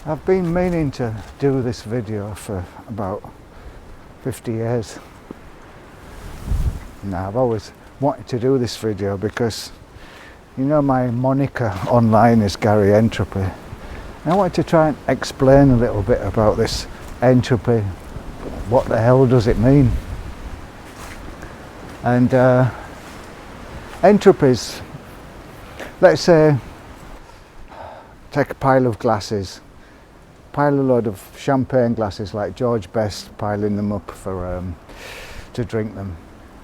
I've been meaning to do this video for about 50 years. Now, I've always wanted to do this video because, you know, my moniker online is Gary Entropy. And I wanted to try and explain a little bit about this entropy. What the hell does it mean? And entropy's, let's say, take a pile of glasses. Pile a load of champagne glasses like George Best, piling them up for to drink them,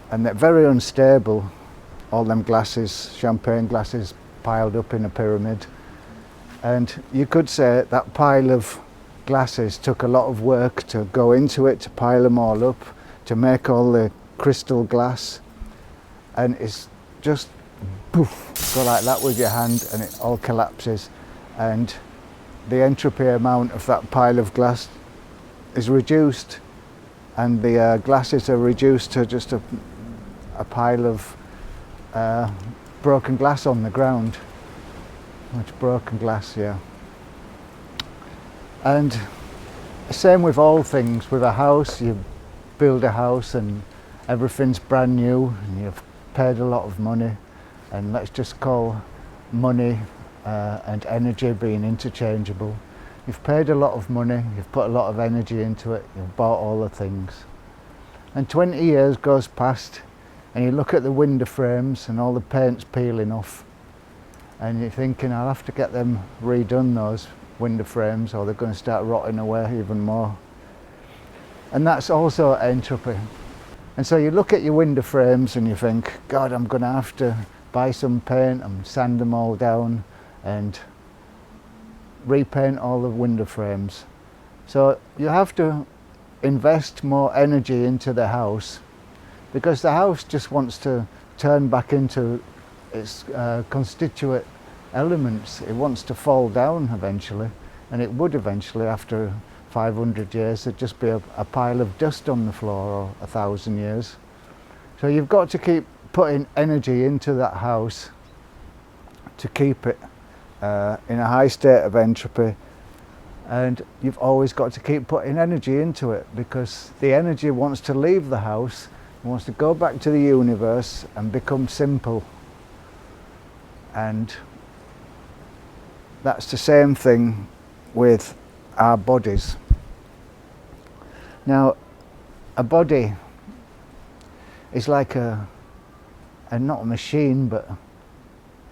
and they're very unstable. All them glasses, champagne glasses, piled up in a pyramid. And you could say that pile of glasses took a lot of work to go into it, to pile them all up, to make all the crystal glass, and it's just poof, go like that with your hand, and it all collapses. And the entropy amount of that pile of glass is reduced, and the glasses are reduced to just a pile of broken glass on the ground. Much broken glass, yeah. And same with all things. With a house, you build a house and everything's brand new, and you've paid a lot of money, and let's just call money and energy being interchangeable. You've paid a lot of money, you've put a lot of energy into it, you've bought all the things. And 20 years goes past, and you look at the window frames and all the paint's peeling off, and you're thinking, I'll have to get them redone, those window frames, or they're going to start rotting away even more. And that's also entropy. And so you look at your window frames and you think, God, I'm going to have to buy some paint and sand them all down and repaint all the window frames. So you have to invest more energy into the house, because the house just wants to turn back into its constituent elements. It wants to fall down eventually, and it would eventually after 500 years. There'd just be a pile of dust on the floor, or 1,000 years. So you've got to keep putting energy into that house to keep it in a high state of entropy, and you've always got to keep putting energy into it, because the energy wants to leave the house, wants to go back to the universe and become simple. And that's the same thing with our bodies. Now, a body is like not a machine, but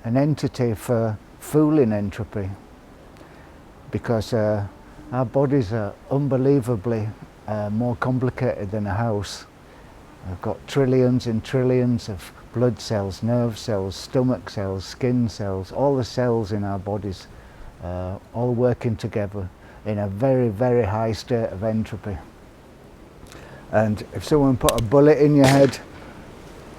an entity for fooling entropy, because our bodies are unbelievably more complicated than a house. We've got trillions and trillions of blood cells, nerve cells, stomach cells, skin cells, all the cells in our bodies, all working together in a very, very high state of entropy. And if someone put a bullet in your head,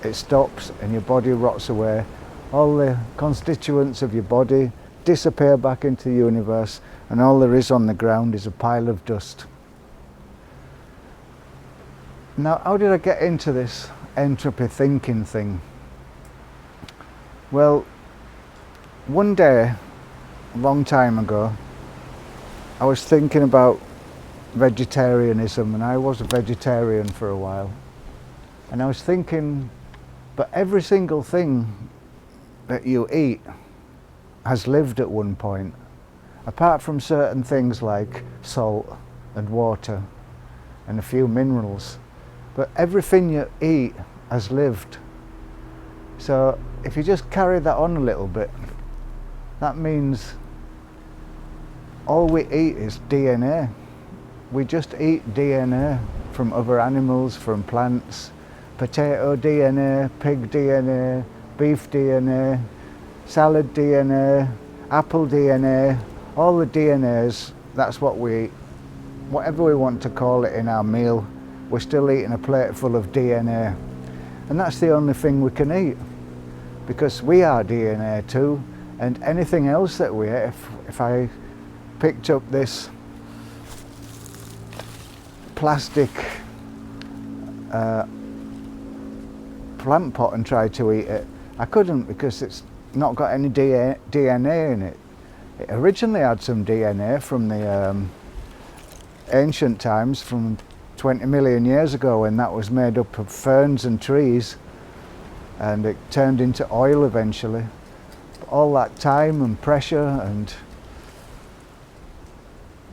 it stops and your body rots away. All the constituents of your body disappear back into the universe, and all there is on the ground is a pile of dust. Now, how did I get into this entropy thinking thing? Well, one day, a long time ago, I was thinking about vegetarianism, and I was a vegetarian for a while. And I was thinking, but every single thing that you eat has lived at one point, apart from certain things like salt and water and a few minerals. But everything you eat has lived. So if you just carry that on a little bit, that means all we eat is DNA. We just eat DNA from other animals, from plants, potato DNA, pig DNA, beef DNA, salad DNA, apple DNA, all the DNAs, that's what we eat. Whatever we want to call it in our meal, we're still eating a plate full of DNA. And that's the only thing we can eat, because we are DNA too, and anything else that we eat, if I picked up this plastic plant pot and tried to eat it, I couldn't, because it's not got any DNA in it. It originally had some DNA from the ancient times, from 20 million years ago, when that was made up of ferns and trees, and it turned into oil eventually. All that time and pressure and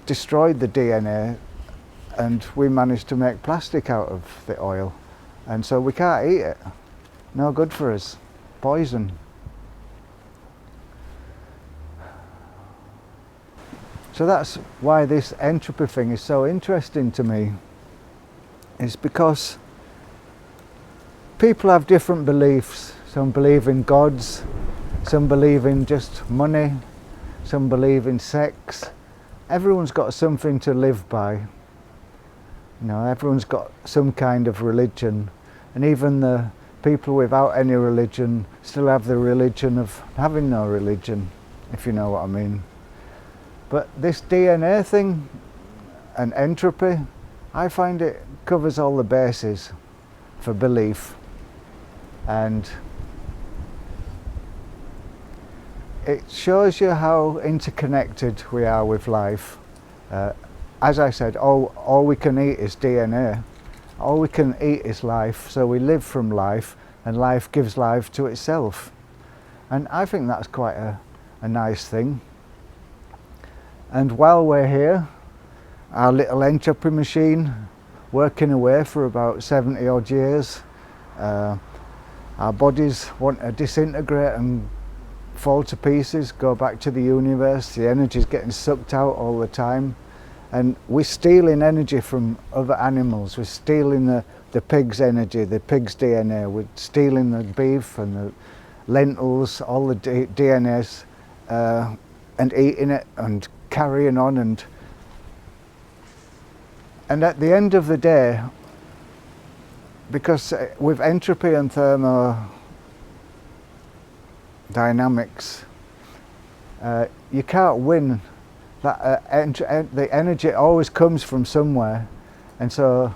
destroyed the DNA, and we managed to make plastic out of the oil, and so we can't eat it. No good for us. Poison. So that's why this entropy thing is so interesting to me. It's because people have different beliefs. Some believe in gods, some believe in just money, some believe in sex. Everyone's got something to live by. You know, everyone's got some kind of religion, and even the people without any religion still have the religion of having no religion, if you know what I mean. But this DNA thing and entropy, I find it covers all the bases for belief, and it shows you how interconnected we are with life. As I said, all we can eat is DNA. All we can eat is life, so we live from life, and life gives life to itself. And I think that's quite a nice thing. And while we're here, our little entropy machine, working away for about 70 odd years, our bodies want to disintegrate and fall to pieces, go back to the universe. The energy's getting sucked out all the time, and we're stealing energy from other animals. We're stealing the pig's energy, the pig's DNA. We're stealing the beef and the lentils, all the DNAs, and eating it and carrying on, and at the end of the day, because with entropy and thermodynamics, you can't win. The energy always comes from somewhere, and so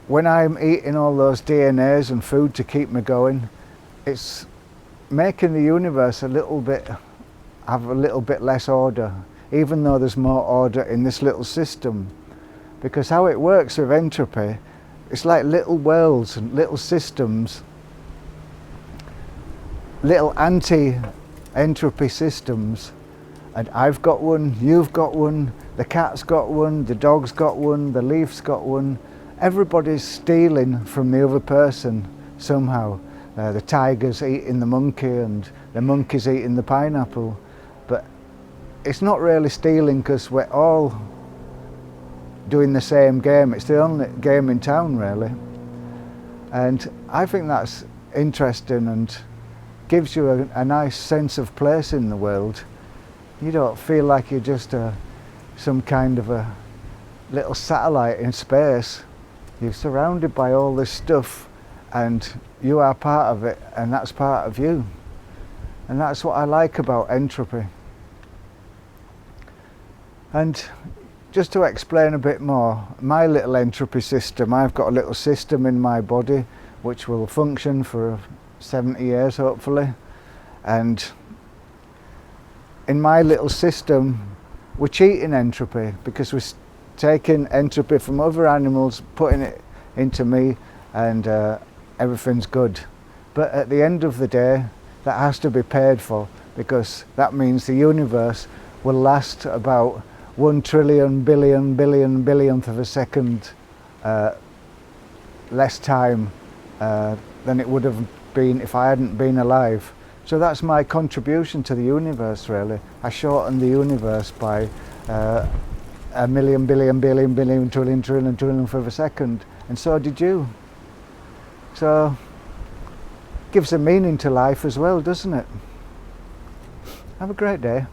when I'm eating all those DNAs and food to keep me going, it's making the universe have a little bit less order, even though there's more order in this little system. Because how it works with entropy, it's like little worlds and little systems, little anti-entropy systems. And I've got one, you've got one, the cat's got one, the dog's got one, the leaf's got one. Everybody's stealing from the other person somehow. The tiger's eating the monkey, and the monkey's eating the pineapple. But it's not really stealing, because we're all doing the same game. It's the only game in town, really. And I think that's interesting and gives you a nice sense of place in the world. You don't feel like you're just some kind of a little satellite in space. You're surrounded by all this stuff, and you are part of it, and that's part of you. And that's what I like about entropy. And just to explain a bit more, my little entropy system, I've got a little system in my body which will function for 70 years hopefully, and in my little system we're cheating entropy, because we're taking entropy from other animals, putting it into me, and everything's good. But at the end of the day, that has to be paid for, because that means the universe will last about 1 trillion billionth of a second less time than it would have been if I hadn't been alive. So that's my contribution to the universe, really. I shortened the universe by 1 million billion trillion of a second, and so did you. So gives a meaning to life as well, doesn't it? Have a great day.